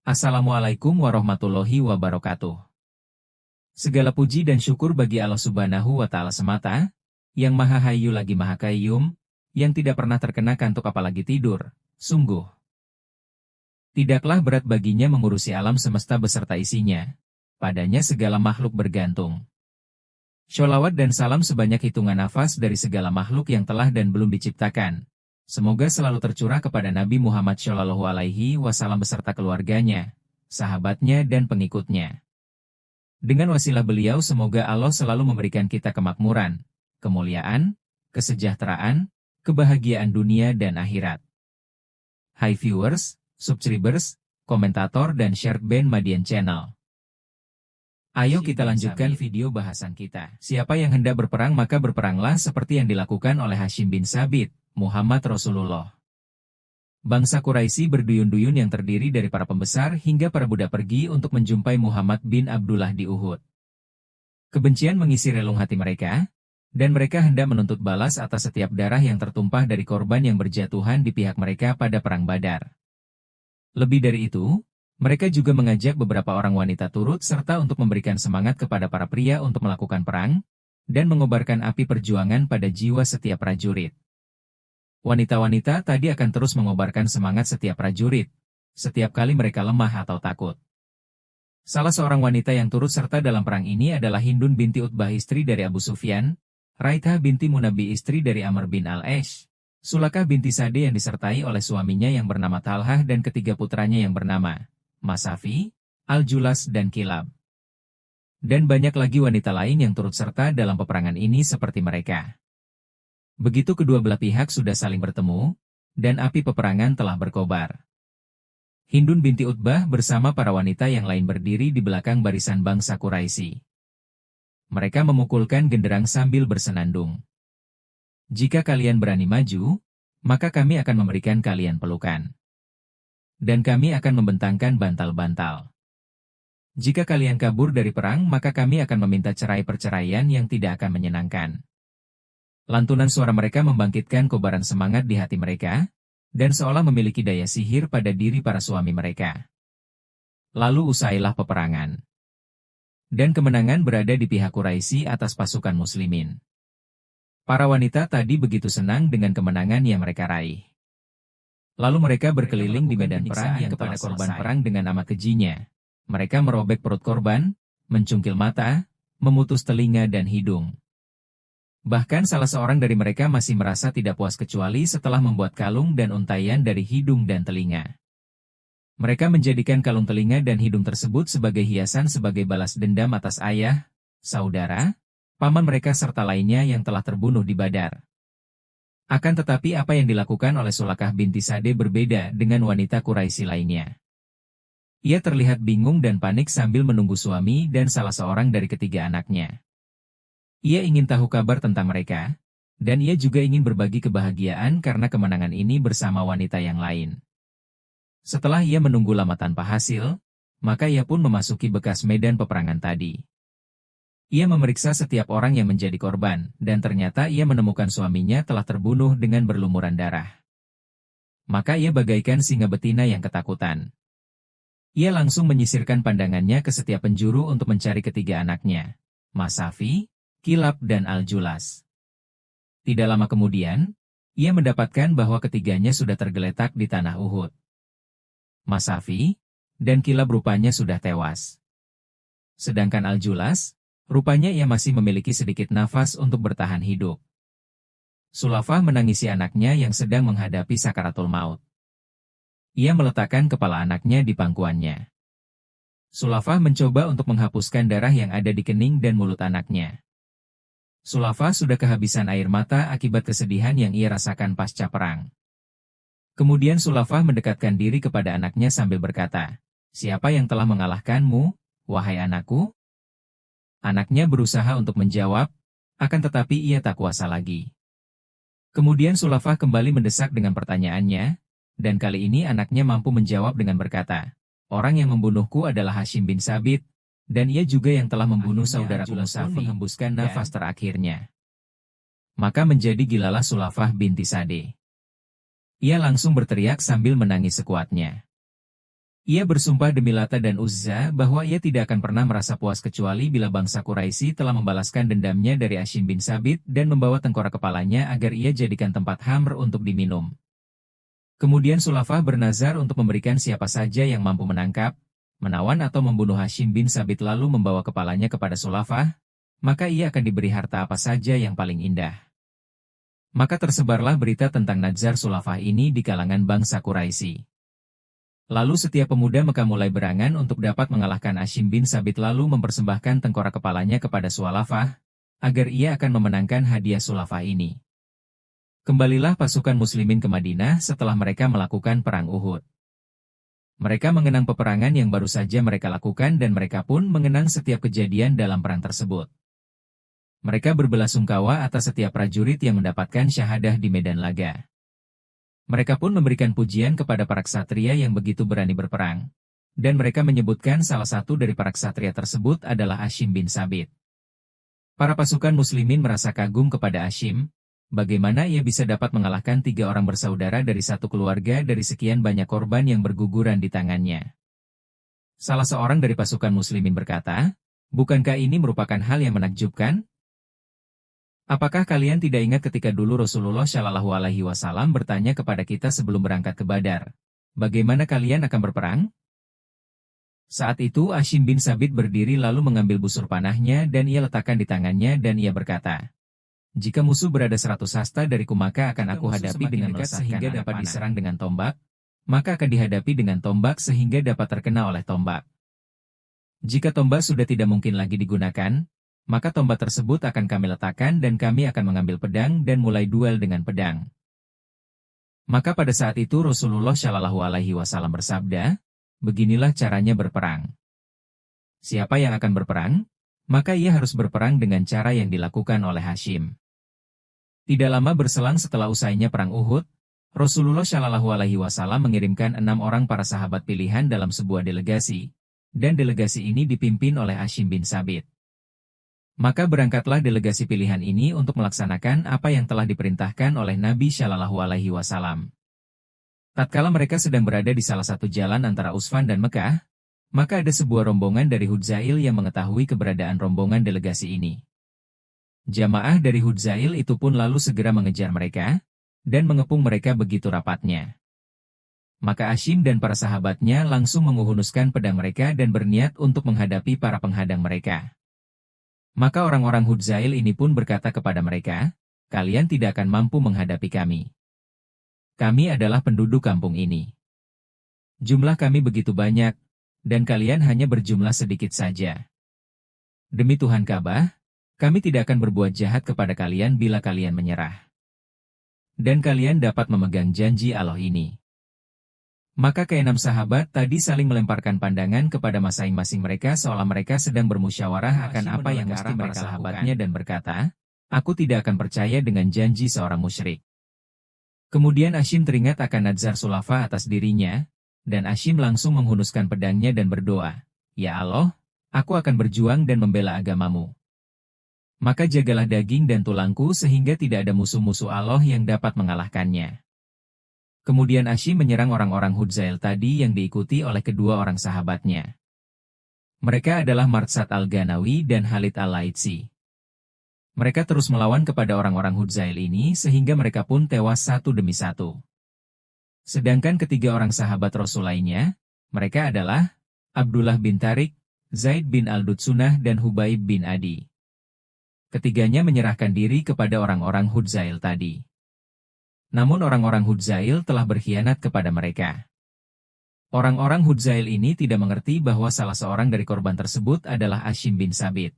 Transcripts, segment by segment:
Assalamualaikum warahmatullahi wabarakatuh. Segala puji dan syukur bagi Allah Subhanahu wa Ta'ala semata, yang Maha Hayyu lagi Maha Qayyum, yang tidak pernah terkena kantuk apalagi tidur. Sungguh, tidaklah berat baginya mengurusi alam semesta beserta isinya. Padanya segala makhluk bergantung. Sholawat dan salam sebanyak hitungan nafas dari segala makhluk yang telah dan belum diciptakan. Semoga selalu tercurah kepada Nabi Muhammad Shallallahu Alaihi Wasallam beserta keluarganya, sahabatnya dan pengikutnya. Dengan wasilah beliau semoga Allah selalu memberikan kita kemakmuran, kemuliaan, kesejahteraan, kebahagiaan dunia dan akhirat. Hai viewers, subscribers, komentator dan share band Madian Channel. Ayo kita lanjutkan video bahasan kita. Siapa yang hendak berperang maka berperanglah seperti yang dilakukan oleh Hashim bin Sabit, Muhammad Rasulullah. Bangsa Quraisy berduyun-duyun yang terdiri dari para pembesar hingga para budak pergi untuk menjumpai Muhammad bin Abdullah di Uhud. Kebencian mengisi relung hati mereka, dan mereka hendak menuntut balas atas setiap darah yang tertumpah dari korban yang berjatuhan di pihak mereka pada Perang Badar. Lebih dari itu, mereka juga mengajak beberapa orang wanita turut serta untuk memberikan semangat kepada para pria untuk melakukan perang, dan mengobarkan api perjuangan pada jiwa setiap prajurit. Wanita-wanita tadi akan terus mengobarkan semangat setiap prajurit, setiap kali mereka lemah atau takut. Salah seorang wanita yang turut serta dalam perang ini adalah Hindun binti Utbah istri dari Abu Sufyan, Raithah binti Munabi istri dari Amr bin Al-Ash, Sulakah binti Sade yang disertai oleh suaminya yang bernama Talhah dan ketiga putranya yang bernama Masafi, Al-Julas dan Kilab. Dan banyak lagi wanita lain yang turut serta dalam peperangan ini seperti mereka. Begitu kedua belah pihak sudah saling bertemu, dan api peperangan telah berkobar. Hindun binti Utbah bersama para wanita yang lain berdiri di belakang barisan bangsa Quraisy. Mereka memukulkan genderang sambil bersenandung. Jika kalian berani maju, maka kami akan memberikan kalian pelukan. Dan kami akan membentangkan bantal-bantal. Jika kalian kabur dari perang maka kami akan meminta cerai perceraian yang tidak akan menyenangkan. Lantunan suara mereka membangkitkan kobaran semangat di hati mereka, dan seolah memiliki daya sihir pada diri para suami mereka. Lalu usailah peperangan. Dan kemenangan berada di pihak Quraisy atas pasukan muslimin. Para wanita tadi begitu senang dengan kemenangan yang mereka raih. Lalu mereka berkeliling di medan perang yang kepada korban perang dengan nama kejinya. Mereka merobek perut korban, mencungkil mata, memutus telinga dan hidung. Bahkan salah seorang dari mereka masih merasa tidak puas kecuali setelah membuat kalung dan untaian dari hidung dan telinga. Mereka menjadikan kalung telinga dan hidung tersebut sebagai hiasan sebagai balas dendam atas ayah, saudara, paman mereka serta lainnya yang telah terbunuh di Badar. Akan tetapi apa yang dilakukan oleh Sulakah binti Sade berbeda dengan wanita Quraisy lainnya. Ia terlihat bingung dan panik sambil menunggu suami dan salah seorang dari ketiga anaknya. Ia ingin tahu kabar tentang mereka, dan ia juga ingin berbagi kebahagiaan karena kemenangan ini bersama wanita yang lain. Setelah ia menunggu lama tanpa hasil, maka ia pun memasuki bekas medan peperangan tadi. Ia memeriksa setiap orang yang menjadi korban, dan ternyata ia menemukan suaminya telah terbunuh dengan berlumuran darah. Maka ia bagaikan singa betina yang ketakutan. Ia langsung menyisirkan pandangannya ke setiap penjuru untuk mencari ketiga anaknya, Masafi, Kilab dan Al-Julas. Tidak lama kemudian, ia mendapatkan bahwa ketiganya sudah tergeletak di tanah Uhud. Masafi dan Kilab rupanya sudah tewas. Sedangkan Al-Julas, rupanya ia masih memiliki sedikit nafas untuk bertahan hidup. Sulafah menangisi anaknya yang sedang menghadapi sakaratul maut. Ia meletakkan kepala anaknya di pangkuannya. Sulafah mencoba untuk menghapuskan darah yang ada di kening dan mulut anaknya. Sulafah sudah kehabisan air mata akibat kesedihan yang ia rasakan pasca perang. Kemudian Sulafah mendekatkan diri kepada anaknya sambil berkata, "Siapa yang telah mengalahkanmu, wahai anakku?" Anaknya berusaha untuk menjawab, akan tetapi ia tak kuasa lagi. Kemudian Sulafah kembali mendesak dengan pertanyaannya, dan kali ini anaknya mampu menjawab dengan berkata, "Orang yang membunuhku adalah Hashim bin Sabit, dan ia juga yang telah membunuh saudaraku Masafi." Menghembuskan nafas terakhirnya. Maka menjadi gilalah Sulafah binti Sade. Ia langsung berteriak sambil menangis sekuatnya. Ia bersumpah demi Lata dan Uzza bahwa ia tidak akan pernah merasa puas kecuali bila bangsa Quraisy telah membalaskan dendamnya dari Hashim bin Sabit dan membawa tengkorak kepalanya agar ia jadikan tempat khamr untuk diminum. Kemudian Sulafah bernazar untuk memberikan siapa saja yang mampu menangkap, menawan atau membunuh Hashim bin Sabit lalu membawa kepalanya kepada Sulafah, maka ia akan diberi harta apa saja yang paling indah. Maka tersebarlah berita tentang nazar Sulafah ini di kalangan bangsa Quraisy. Lalu setiap pemuda Mekah mulai berangan untuk dapat mengalahkan Hashim bin Sabit lalu mempersembahkan tengkorak kepalanya kepada Sulafah, agar ia akan memenangkan hadiah Sulafah ini. Kembalilah pasukan muslimin ke Madinah setelah mereka melakukan perang Uhud. Mereka mengenang peperangan yang baru saja mereka lakukan dan mereka pun mengenang setiap kejadian dalam perang tersebut. Mereka berbelasungkawa atas setiap prajurit yang mendapatkan syahadah di medan laga. Mereka pun memberikan pujian kepada para ksatria yang begitu berani berperang. Dan mereka menyebutkan salah satu dari para ksatria tersebut adalah Hashim bin Sabit. Para pasukan muslimin merasa kagum kepada Hashim, bagaimana ia bisa dapat mengalahkan 3 orang bersaudara dari satu keluarga dari sekian banyak korban yang berguguran di tangannya. Salah seorang dari pasukan muslimin berkata, "Bukankah ini merupakan hal yang menakjubkan? Apakah kalian tidak ingat ketika dulu Rasulullah Shallallahu Alaihi Wasallam bertanya kepada kita sebelum berangkat ke Badar, bagaimana kalian akan berperang?" Saat itu Hashim bin Sabit berdiri lalu mengambil busur panahnya dan ia letakkan di tangannya dan ia berkata, "Jika musuh berada 100 hasta dariku maka akan aku hadapi dengan dekat sehingga dapat diserang dengan tombak, maka akan dihadapi dengan tombak sehingga dapat terkena oleh tombak. Jika tombak sudah tidak mungkin lagi digunakan, maka tombak tersebut akan kami letakkan dan kami akan mengambil pedang dan mulai duel dengan pedang." Maka pada saat itu Rasulullah Shallallahu Alaihi Wasallam bersabda, "Beginilah caranya berperang. Siapa yang akan berperang? Maka ia harus berperang dengan cara yang dilakukan oleh Hashim." Tidak lama berselang setelah usainya perang Uhud, Rasulullah Shallallahu Alaihi Wasallam mengirimkan 6 orang para sahabat pilihan dalam sebuah delegasi, dan delegasi ini dipimpin oleh Hashim bin Sabit. Maka berangkatlah delegasi pilihan ini untuk melaksanakan apa yang telah diperintahkan oleh Nabi Shallallahu Alaihi Wasallam. Tatkala mereka sedang berada di salah satu jalan antara Usfan dan Mekah, maka ada sebuah rombongan dari Hudzail yang mengetahui keberadaan rombongan delegasi ini. Jamaah dari Hudzail itu pun lalu segera mengejar mereka, dan mengepung mereka begitu rapatnya. Maka Hashim dan para sahabatnya langsung menguhunuskan pedang mereka dan berniat untuk menghadapi para penghadang mereka. Maka orang-orang Hudzail ini pun berkata kepada mereka, "Kalian tidak akan mampu menghadapi kami. Kami adalah penduduk kampung ini. Jumlah kami begitu banyak, dan kalian hanya berjumlah sedikit saja. Demi Tuhan Ka'bah, kami tidak akan berbuat jahat kepada kalian bila kalian menyerah. Dan kalian dapat memegang janji Allah ini." Maka keenam sahabat tadi saling melemparkan pandangan kepada masing-masing mereka seolah mereka sedang bermusyawarah akan apa yang mesti mereka sahabatnya dan berkata, "Aku tidak akan percaya dengan janji seorang musyrik." Kemudian Hashim teringat akan nazar Sulafah atas dirinya, dan Hashim langsung menghunuskan pedangnya dan berdoa, "Ya Allah, aku akan berjuang dan membela agamamu. Maka jagalah daging dan tulangku sehingga tidak ada musuh-musuh Allah yang dapat mengalahkannya." Kemudian Hashim menyerang orang-orang Hudzail tadi yang diikuti oleh kedua orang sahabatnya. Mereka adalah Marsad al-Ghanawi dan Khalid al-Laitsi. Mereka terus melawan kepada orang-orang Hudzail ini sehingga mereka pun tewas satu demi satu. Sedangkan ketiga orang sahabat Rasul lainnya, mereka adalah Abdullah bin Tariq, Zaid bin al-Dutsunah dan Hubaib bin Adi. Ketiganya menyerahkan diri kepada orang-orang Hudzail tadi. Namun orang-orang Hudzail telah berkhianat kepada mereka. Orang-orang Hudzail ini tidak mengerti bahwa salah seorang dari korban tersebut adalah Hashim bin Sabit.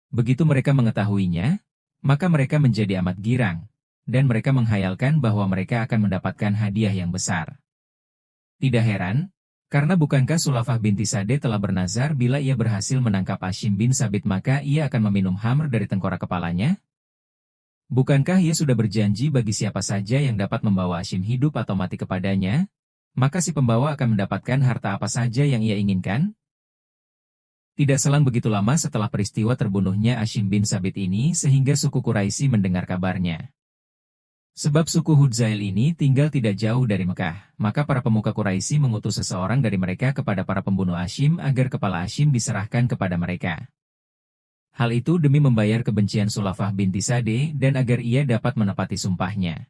Begitu mereka mengetahuinya, maka mereka menjadi amat girang, dan mereka menghayalkan bahwa mereka akan mendapatkan hadiah yang besar. Tidak heran, karena bukankah Sulafah binti Sade telah bernazar bila ia berhasil menangkap Hashim bin Sabit maka ia akan meminum khamr dari tengkorak kepalanya? Bukankah ia sudah berjanji bagi siapa saja yang dapat membawa Hashim hidup atau mati kepadanya, maka si pembawa akan mendapatkan harta apa saja yang ia inginkan? Tidak selang begitu lama setelah peristiwa terbunuhnya Hashim bin Sabit ini sehingga suku Quraisy mendengar kabarnya. Sebab suku Hudzail ini tinggal tidak jauh dari Mekah, maka para pemuka Quraisy mengutus seseorang dari mereka kepada para pembunuh Hashim agar kepala Hashim diserahkan kepada mereka. Hal itu demi membayar kebencian Sulafah binti Sade dan agar ia dapat menepati sumpahnya.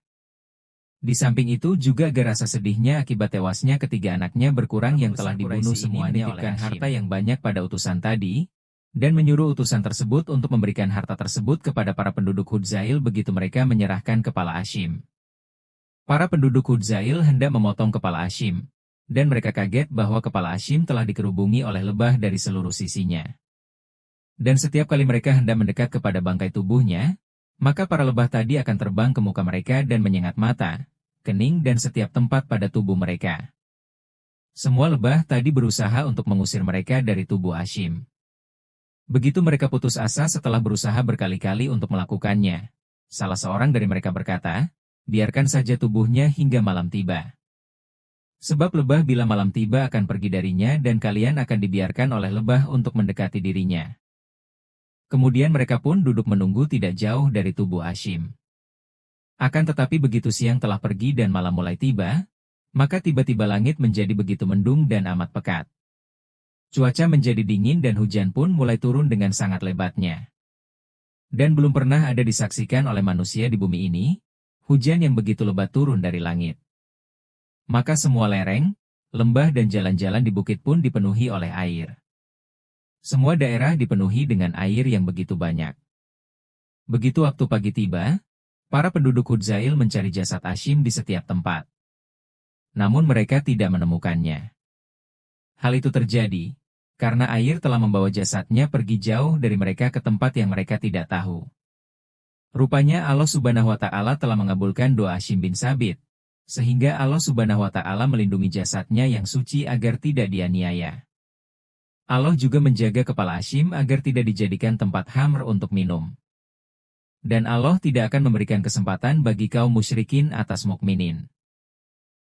Di samping itu juga agar rasa sedihnya akibat tewasnya ketiga anaknya berkurang yang telah dibunuh semuanya oleh harta yang banyak pada utusan tadi, dan menyuruh utusan tersebut untuk memberikan harta tersebut kepada para penduduk Hudzail begitu mereka menyerahkan kepala Hashim. Para penduduk Hudzail hendak memotong kepala Hashim, dan mereka kaget bahwa kepala Hashim telah dikerubungi oleh lebah dari seluruh sisinya. Dan setiap kali mereka hendak mendekat kepada bangkai tubuhnya, maka para lebah tadi akan terbang ke muka mereka dan menyengat mata, kening dan setiap tempat pada tubuh mereka. Semua lebah tadi berusaha untuk mengusir mereka dari tubuh Hashim. Begitu mereka putus asa setelah berusaha berkali-kali untuk melakukannya. Salah seorang dari mereka berkata, biarkan saja tubuhnya hingga malam tiba. Sebab lebah bila malam tiba akan pergi darinya dan kalian akan dibiarkan oleh lebah untuk mendekati dirinya. Kemudian mereka pun duduk menunggu tidak jauh dari tubuh Hashim. Akan tetapi begitu siang telah pergi dan malam mulai tiba, maka tiba-tiba langit menjadi begitu mendung dan amat pekat. Cuaca menjadi dingin dan hujan pun mulai turun dengan sangat lebatnya. Dan belum pernah ada disaksikan oleh manusia di bumi ini, hujan yang begitu lebat turun dari langit. Maka semua lereng, lembah dan jalan-jalan di bukit pun dipenuhi oleh air. Semua daerah dipenuhi dengan air yang begitu banyak. Begitu waktu pagi tiba, para penduduk Hudzail mencari jasad Hashim di setiap tempat. Namun mereka tidak menemukannya. Hal itu terjadi karena air telah membawa jasadnya pergi jauh dari mereka ke tempat yang mereka tidak tahu. Rupanya Allah Subhanahu wa Ta'ala telah mengabulkan doa Hashim bin Sabit, sehingga Allah Subhanahu wa Ta'ala melindungi jasadnya yang suci agar tidak dianiaya. Allah juga menjaga kepala Hashim agar tidak dijadikan tempat khamr untuk minum. Dan Allah tidak akan memberikan kesempatan bagi kaum musyrikin atas mukminin.